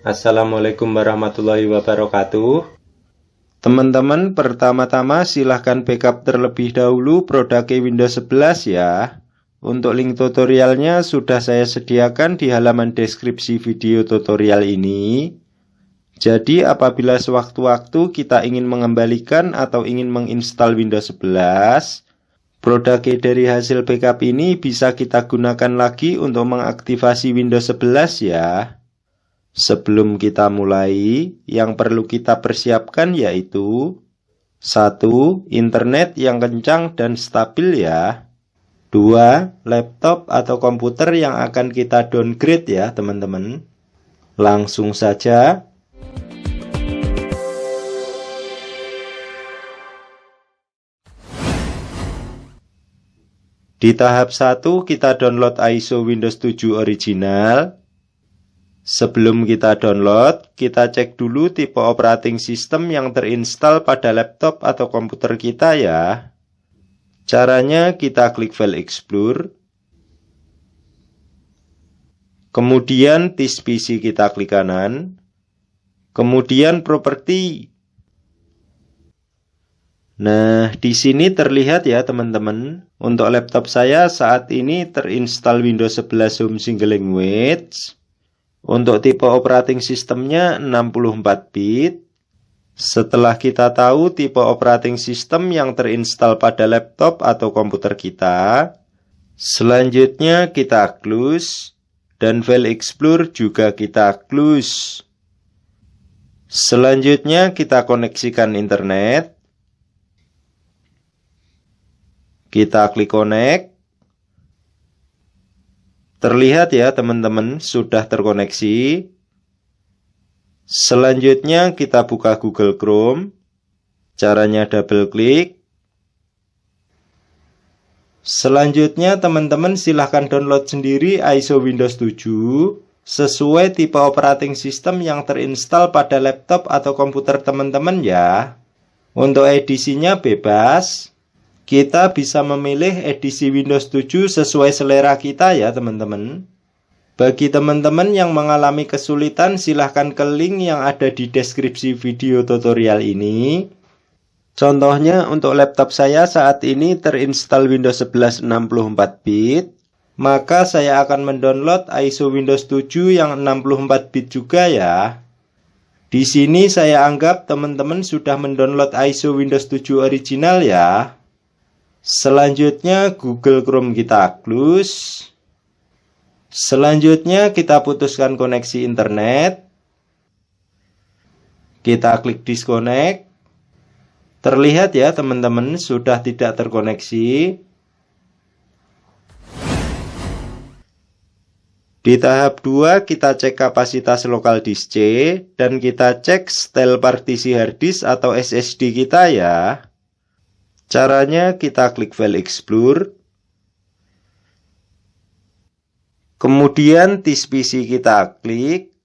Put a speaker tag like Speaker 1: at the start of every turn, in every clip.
Speaker 1: Assalamualaikum warahmatullahi wabarakatuh. Teman-teman, pertama-tama silahkan backup terlebih dahulu produknya Windows 11 ya. Untuk link tutorialnya sudah saya sediakan di halaman deskripsi video tutorial ini. Jadi apabila sewaktu-waktu kita ingin mengembalikan atau ingin menginstal Windows 11, produknya dari hasil backup ini bisa kita gunakan lagi untuk mengaktifasi Windows 11 ya. Sebelum kita mulai, yang perlu kita persiapkan yaitu 1. Internet yang kencang dan stabil ya. 2. Laptop atau komputer yang akan kita downgrade ya teman-teman. Langsung saja. Di tahap 1 kita download ISO Windows 7 original. Sebelum kita download, kita cek dulu tipe operating system yang terinstall pada laptop atau komputer kita ya. Caranya kita klik File Explore. Kemudian disk PC kita klik kanan. Kemudian Property. Nah, di sini terlihat ya teman-teman. Untuk laptop saya saat ini terinstall Windows 11 Home Single Language. Untuk tipe operating sistemnya 64 bit. Setelah kita tahu tipe operating system yang terinstall pada laptop atau komputer kita, selanjutnya kita close dan File Explorer juga kita close. Selanjutnya kita koneksikan internet. Kita klik connect. Terlihat ya teman-teman sudah terkoneksi. Selanjutnya kita buka Google Chrome. Caranya double klik. Selanjutnya teman-teman silahkan download sendiri ISO Windows 7 sesuai tipe operating system yang terinstall pada laptop atau komputer teman-teman ya. Untuk edisinya bebas. Kita bisa memilih edisi Windows 7 sesuai selera kita ya teman-teman. Bagi teman-teman yang mengalami kesulitan, silahkan ke link yang ada di deskripsi video tutorial ini. Contohnya untuk laptop saya saat ini terinstall Windows 11 64 bit. Maka saya akan mendownload ISO Windows 7 yang 64 bit juga ya. Di sini saya anggap teman-teman sudah mendownload ISO Windows 7 original ya. Selanjutnya Google Chrome kita close. Selanjutnya kita putuskan koneksi internet. Kita klik disconnect. Terlihat ya teman-teman sudah tidak terkoneksi. Di tahap 2 kita cek kapasitas lokal disk C dan kita cek style partisi harddisk atau SSD kita ya. Caranya kita klik File Explorer. Kemudian disk PC kita klik.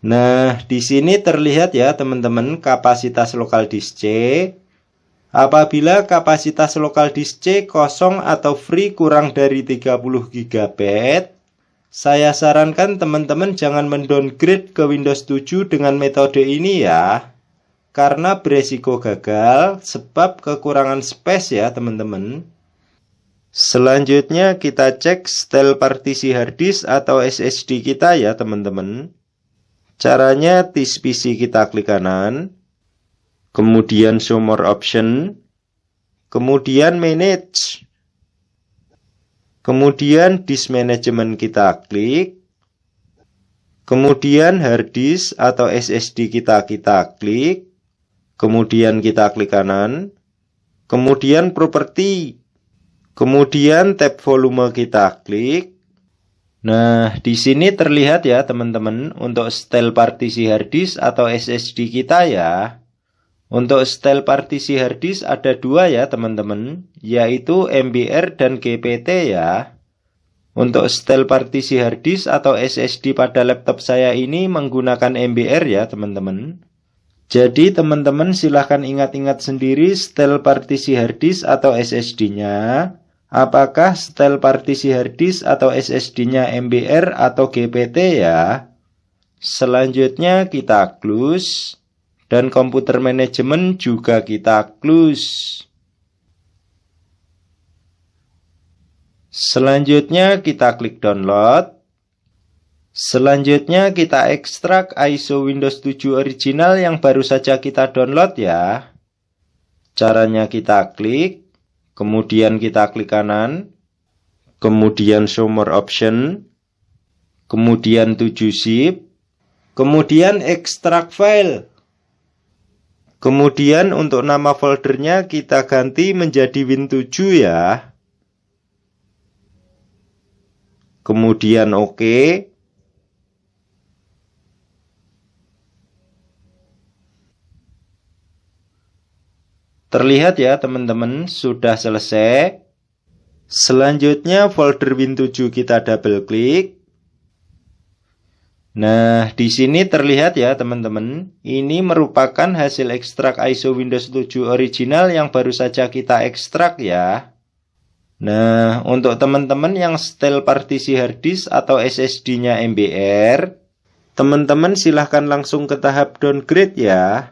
Speaker 1: Nah, di sini terlihat ya teman-teman kapasitas lokal disk C. Apabila kapasitas lokal disk C kosong atau free kurang dari 30 GB, saya sarankan teman-teman jangan mendowngrade ke Windows 7 dengan metode ini ya. Karena beresiko gagal sebab kekurangan space ya teman-teman. Selanjutnya kita cek style partisi harddisk atau SSD kita ya teman-teman. Caranya disk PC kita klik kanan. Kemudian show more option. Kemudian manage. Kemudian disk management kita klik. Kemudian harddisk atau SSD kita klik. Kemudian kita klik kanan. Kemudian properti. Kemudian tab volume kita klik. Nah, di sini terlihat ya teman-teman untuk style partisi harddisk atau SSD kita ya. Untuk style partisi harddisk ada dua ya teman-teman, yaitu MBR dan GPT ya. Untuk style partisi harddisk atau SSD pada laptop saya ini menggunakan MBR ya teman-teman. Jadi teman-teman silahkan ingat-ingat sendiri style partisi harddisk atau SSD-nya. Apakah style partisi harddisk atau SSD-nya MBR atau GPT ya? Selanjutnya kita close. Dan komputer manajemen juga kita close. Selanjutnya kita klik download. Selanjutnya kita ekstrak ISO Windows 7 original yang baru saja kita download ya. Caranya kita klik, kemudian kita klik kanan, kemudian show more option, kemudian 7-zip, kemudian ekstrak file. Kemudian untuk nama foldernya kita ganti menjadi Win7 ya. Kemudian OK. Terlihat ya teman-teman, sudah selesai. Selanjutnya folder Win7 kita double klik. Nah, di sini terlihat ya teman-teman, ini merupakan hasil ekstrak ISO Windows 7 original yang baru saja kita ekstrak ya. Nah, untuk teman-teman yang setel partisi harddisk atau SSD-nya MBR, teman-teman silahkan langsung ke tahap downgrade ya.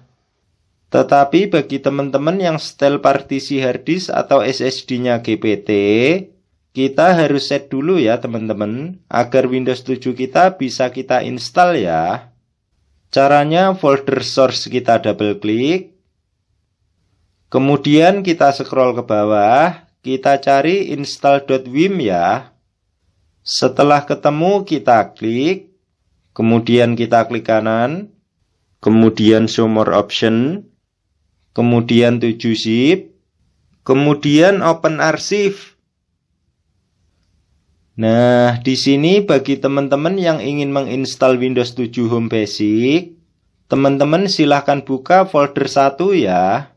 Speaker 1: Tetapi bagi teman-teman yang setel partisi harddisk atau SSD-nya GPT, kita harus set dulu ya teman-teman, agar Windows 7 kita bisa kita install ya. Caranya folder source kita double klik. Kemudian kita scroll ke bawah, kita cari install.wim ya. Setelah ketemu kita klik, kemudian kita klik kanan, kemudian show more option, kemudian 7-zip, kemudian open archive. Nah, di sini bagi teman-teman yang ingin menginstal Windows 7 Home Basic, teman-teman silahkan buka folder 1 ya.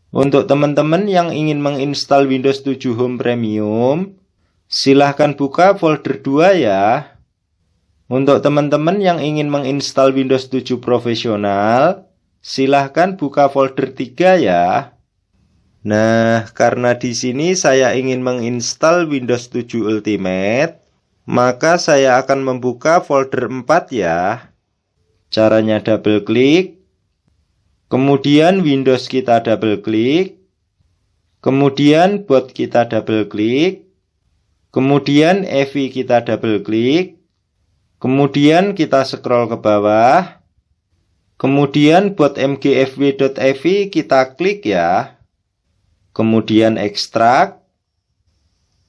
Speaker 1: Untuk teman-teman yang ingin menginstal Windows 7 Home Premium, silahkan buka folder 2 ya. Untuk teman-teman yang ingin menginstal Windows 7 Profesional, silahkan buka folder 3 ya. Nah, karena di sini saya ingin menginstal Windows 7 Ultimate, maka saya akan membuka folder 4 ya. Caranya double klik, kemudian Windows kita double klik, kemudian boot kita double klik, kemudian EVI kita double klik, kemudian kita scroll ke bawah, kemudian boot mgfw.evi kita klik ya. Kemudian ekstrak.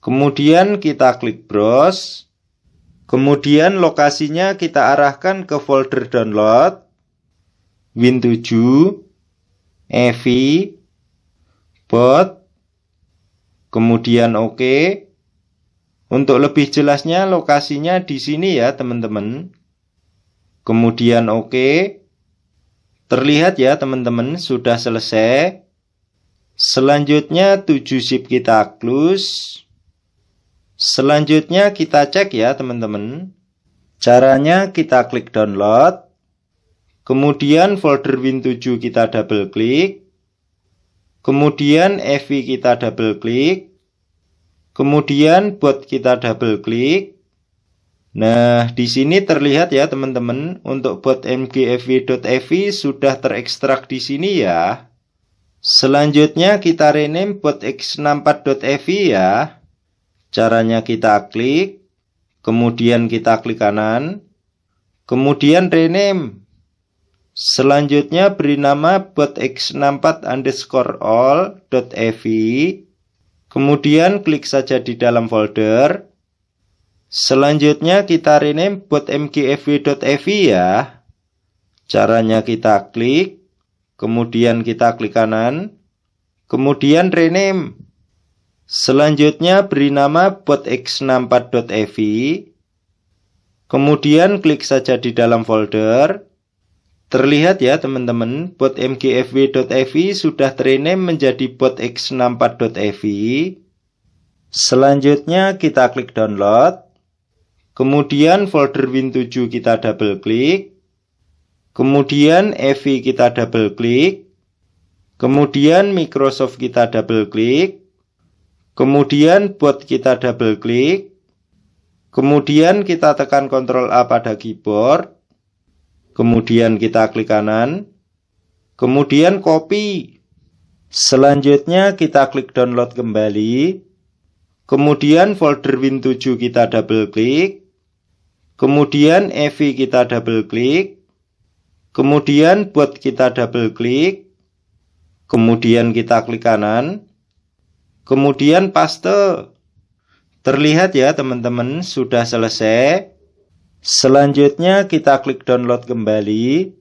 Speaker 1: Kemudian kita klik browse. Kemudian lokasinya kita arahkan ke folder download, Win7, EVI, boot. Kemudian OK. Untuk lebih jelasnya lokasinya di sini ya teman-teman. Kemudian OK. Terlihat ya teman-teman, sudah selesai. Selanjutnya 7-zip kita close. Selanjutnya kita cek ya teman-teman. Caranya kita klik download. Kemudian folder Win7 kita double klik. Kemudian EVI kita double klik. Kemudian boot kita double klik. Nah, di sini terlihat ya teman-teman, untuk boot mgfw.evi sudah terekstrak di sini ya. Selanjutnya kita rename boot x64.evi ya. Caranya kita klik, kemudian kita klik kanan, kemudian rename. Selanjutnya beri nama boot x64_all.evi. Kemudian klik saja di dalam folder. Selanjutnya kita rename boot mgfw.evi ya. Caranya kita klik, kemudian kita klik kanan, kemudian rename. Selanjutnya beri nama boot x64.evi. Kemudian klik saja di dalam folder. Terlihat ya teman-teman, boot mgfw.evi sudah rename menjadi boot x64.evi. Selanjutnya kita klik download. Kemudian folder Win7 kita double klik. Kemudian EVI kita double klik. Kemudian Microsoft kita double klik. Kemudian boot kita double klik. Kemudian kita tekan Ctrl A pada keyboard. Kemudian kita klik kanan. Kemudian copy. Selanjutnya kita klik download kembali. Kemudian folder Win7 kita double klik. Kemudian EV kita double klik. Kemudian bot kita double klik. Kemudian kita klik kanan. Kemudian paste. Terlihat ya teman-teman, sudah selesai. Selanjutnya kita klik download kembali.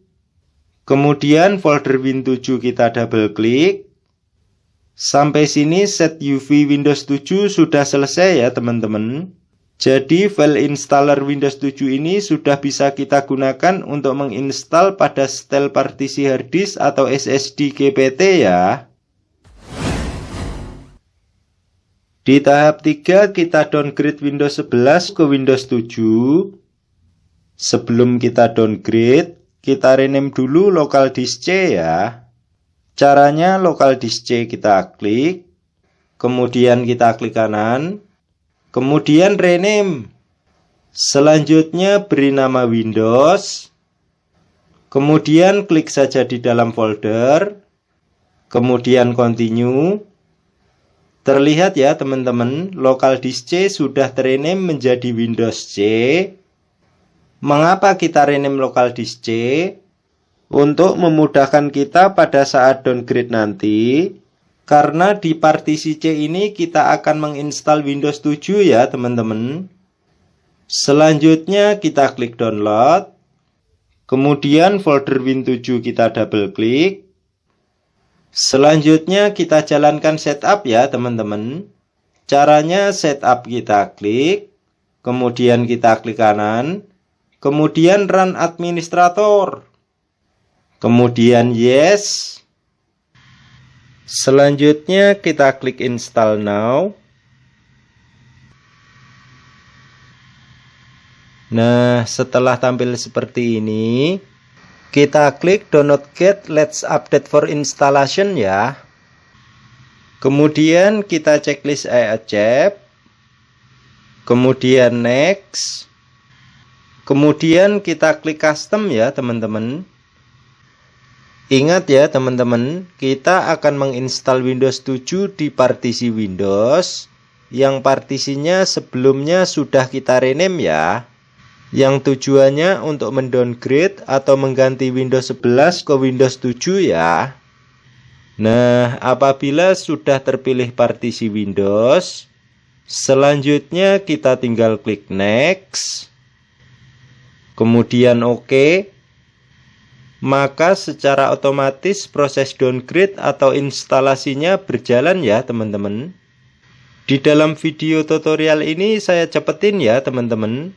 Speaker 1: Kemudian folder Win7 kita double klik. Sampai sini set UV Windows 7 sudah selesai ya teman-teman. Jadi file installer Windows 7 ini sudah bisa kita gunakan untuk menginstal pada setel partisi harddisk atau SSD GPT ya. Di tahap 3 kita downgrade Windows 11 ke Windows 7. Sebelum kita downgrade, kita rename dulu local disk C ya. Caranya local disk C kita klik, kemudian kita klik kanan, kemudian rename. Selanjutnya beri nama Windows, kemudian klik saja di dalam folder, kemudian continue. Terlihat ya teman-teman, local disk C sudah rename menjadi Windows C. Mengapa kita rename local disk C? Untuk memudahkan kita pada saat downgrade nanti. Karena di partisi C ini kita akan menginstal Windows 7 ya teman-teman. Selanjutnya kita klik download. Kemudian folder Win7 kita double klik. Selanjutnya kita jalankan setup ya teman-teman. Caranya setup kita klik, kemudian kita klik kanan, kemudian run administrator, kemudian yes. Selanjutnya kita klik install now. Nah, setelah tampil seperti ini, kita klik download get let's update for installation ya. Kemudian kita checklist I accept. Kemudian next. Kemudian kita klik custom ya teman-teman. Ingat ya teman-teman, kita akan menginstal Windows 7 di partisi Windows yang partisinya sebelumnya sudah kita rename ya. Yang tujuannya untuk mendowngrade atau mengganti Windows 11 ke Windows 7 ya. Nah, apabila sudah terpilih partisi Windows, selanjutnya kita tinggal klik next, kemudian OK. Maka secara otomatis proses downgrade atau instalasinya berjalan ya teman-teman. Di dalam video tutorial ini saya cepetin ya teman-teman.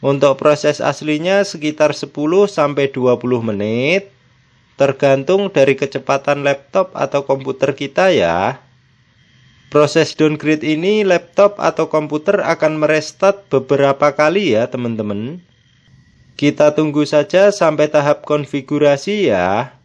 Speaker 1: Untuk proses aslinya sekitar 10-20 menit, tergantung dari kecepatan laptop atau komputer kita ya. Proses downgrade ini laptop atau komputer akan merestart beberapa kali ya teman-teman. Kita tunggu saja sampai tahap konfigurasi ya.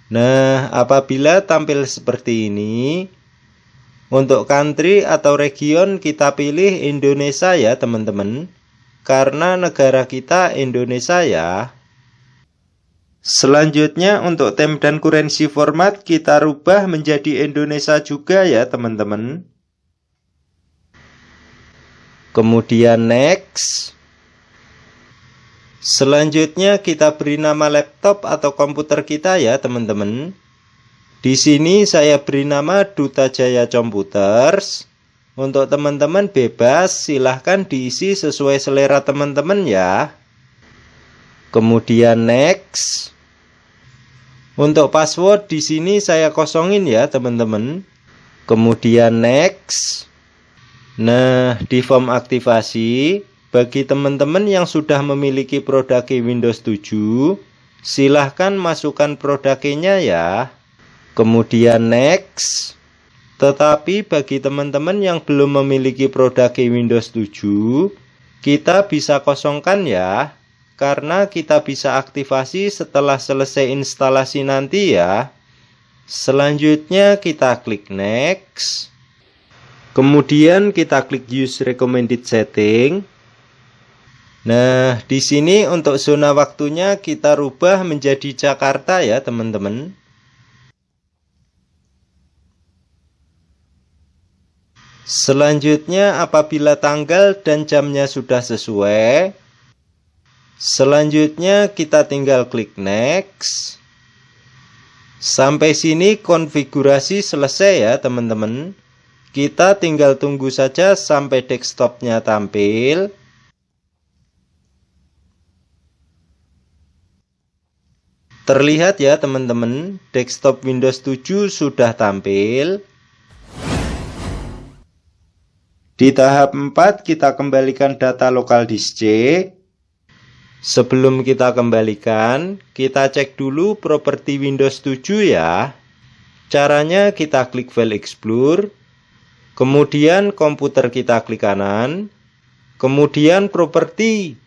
Speaker 1: Nah, apabila tampil seperti ini, untuk country atau region kita pilih Indonesia ya teman-teman, karena negara kita Indonesia ya. Selanjutnya untuk theme dan currency format kita rubah menjadi Indonesia juga ya teman-teman. Kemudian next. Selanjutnya kita beri nama laptop atau komputer kita ya teman-teman. Di sini saya beri nama Duta Jaya Computers. Untuk teman-teman bebas, silahkan diisi sesuai selera teman-teman ya. Kemudian next. Untuk password di sini saya kosongin ya teman-teman. Kemudian next. Nah, di form aktivasi, bagi teman-teman yang sudah memiliki produk Windows 7, Silahkan masukkan produknya ya. Kemudian next. Tetapi bagi teman-teman yang belum memiliki produk Windows 7, kita bisa kosongkan ya, karena kita bisa aktifasi setelah selesai instalasi nanti ya. Selanjutnya kita klik next. Kemudian kita klik use recommended setting. Nah, di sini untuk zona waktunya kita rubah menjadi Jakarta ya, teman-teman. Selanjutnya apabila tanggal dan jamnya sudah sesuai, selanjutnya kita tinggal klik next. Sampai sini konfigurasi selesai ya teman-teman. Kita tinggal tunggu saja sampai desktopnya tampil. Terlihat ya teman-teman, desktop Windows 7 sudah tampil. Di tahap 4 kita kembalikan data lokal disk C. Sebelum kita kembalikan, kita cek dulu properti Windows 7 ya. Caranya kita klik File Explorer, kemudian komputer kita klik kanan, kemudian properti.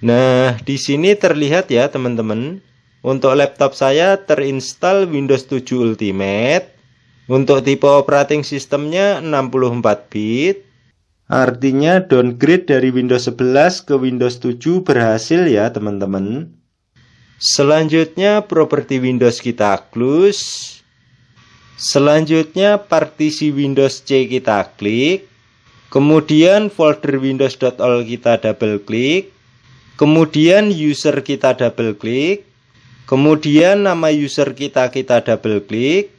Speaker 1: Nah, di sini terlihat ya teman-teman. Untuk laptop saya terinstall Windows 7 Ultimate. Untuk tipe operating sistemnya 64 bit. Artinya downgrade dari Windows 11 ke Windows 7 berhasil ya teman-teman. Selanjutnya properti Windows kita close. Selanjutnya partisi Windows C kita klik. Kemudian folder windows.all kita double klik. Kemudian user kita double klik. Kemudian nama user kita double klik.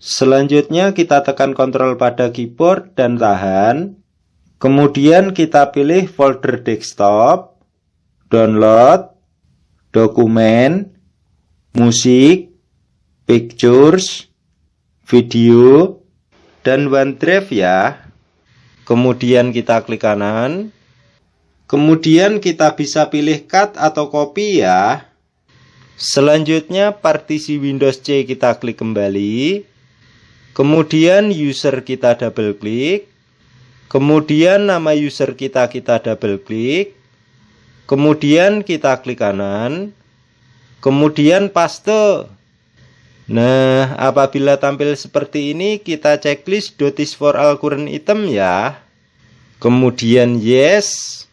Speaker 1: Selanjutnya kita tekan kontrol pada keyboard dan tahan. Kemudian kita pilih folder desktop, download, dokumen, musik, pictures, video, dan OneDrive ya. Kemudian kita klik kanan. Kemudian kita bisa pilih cut atau copy ya. Selanjutnya partisi Windows C kita klik kembali. Kemudian user kita double klik. Kemudian nama user kita double klik. Kemudian kita klik kanan. Kemudian paste. Nah, apabila tampil seperti ini, kita checklist notice for all current item ya. Kemudian yes.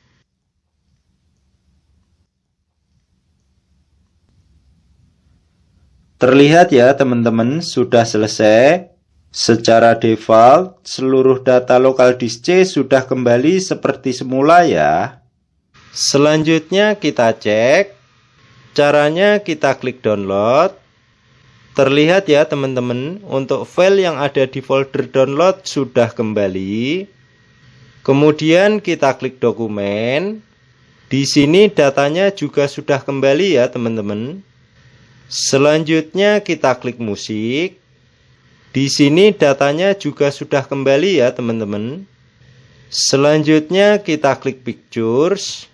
Speaker 1: Terlihat ya teman-teman, sudah selesai. Secara default, seluruh data lokal disk C sudah kembali seperti semula ya. Selanjutnya kita cek. Caranya kita klik download. Terlihat ya teman-teman, untuk file yang ada di folder download sudah kembali. Kemudian kita klik dokumen. Di sini datanya juga sudah kembali ya teman-teman. Selanjutnya kita klik musik. Di sini datanya juga sudah kembali ya teman-teman. Selanjutnya kita klik pictures.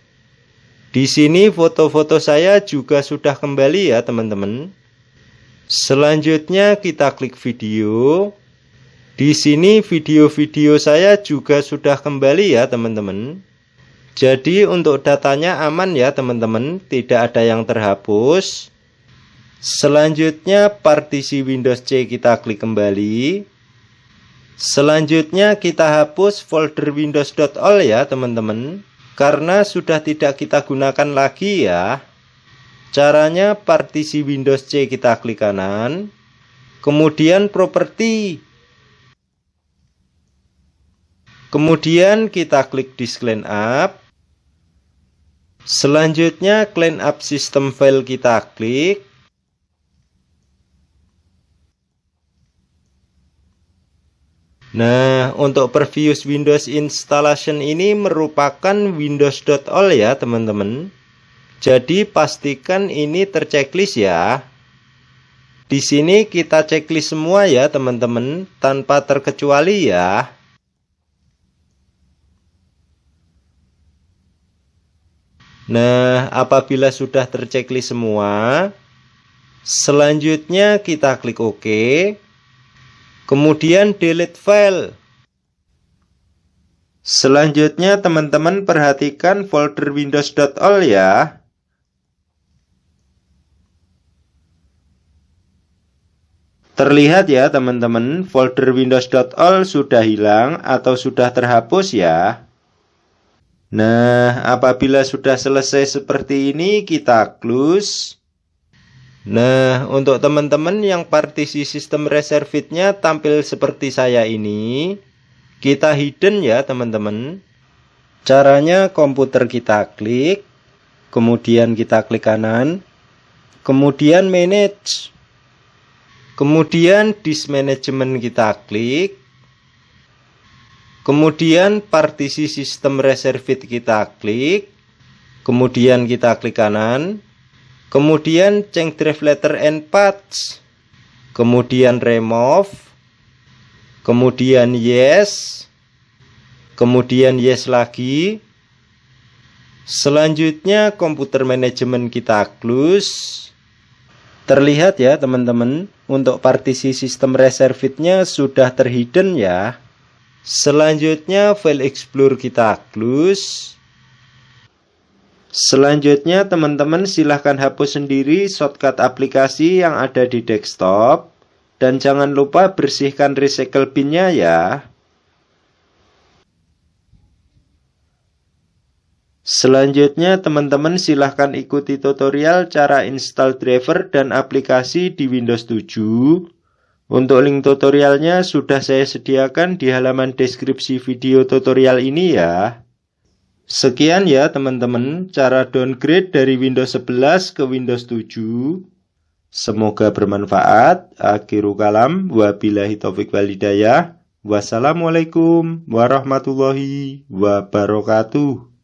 Speaker 1: Di sini foto-foto saya juga sudah kembali ya teman-teman. Selanjutnya kita klik video. Di sini video-video saya juga sudah kembali ya teman-teman. Jadi untuk datanya aman ya teman-teman, tidak ada yang terhapus. Selanjutnya partisi Windows C kita klik kembali. Selanjutnya kita hapus folder windows.all ya teman-teman, karena sudah tidak kita gunakan lagi ya. Caranya partisi Windows C kita klik kanan. Kemudian properti. Kemudian kita klik disk clean up. Selanjutnya clean up system file kita klik. Nah, untuk previous Windows installation ini merupakan windows.all ya teman-teman. Jadi pastikan ini terchecklist ya. Di sini kita checklist semua ya teman-teman, tanpa terkecuali ya. Nah, apabila sudah terchecklist semua, selanjutnya kita klik OK. Kemudian delete file. Selanjutnya teman-teman perhatikan folder windows.all ya. Terlihat ya teman-teman, folder windows.all sudah hilang atau sudah terhapus ya. Nah, apabila sudah selesai seperti ini, kita close. Nah, untuk teman-teman yang partisi sistem reserved-nya tampil seperti saya ini, kita hidden ya teman-teman. Caranya komputer kita klik, kemudian kita klik kanan, kemudian manage, kemudian disk management kita klik, kemudian partisi sistem reserved kita klik, kemudian kita klik kanan, kemudian change drive letter and paths, kemudian remove, kemudian yes, kemudian yes lagi. Selanjutnya komputer manajemen kita close. Terlihat ya teman-teman, untuk partisi sistem reserved-nya sudah terhidden ya. Selanjutnya file explorer kita close. Selanjutnya teman-teman silahkan hapus sendiri shortcut aplikasi yang ada di desktop. Dan jangan lupa bersihkan recycle bin-nya ya. Selanjutnya teman-teman silahkan ikuti tutorial cara install driver dan aplikasi di Windows 7. Untuk link tutorialnya sudah saya sediakan di halaman deskripsi video tutorial ini ya. Sekian ya teman-teman, cara downgrade dari Windows 11 ke Windows 7. Semoga bermanfaat. Akhiru kalam, wabillahi taufiq wal hidayah. Wassalamualaikum warahmatullahi wabarakatuh.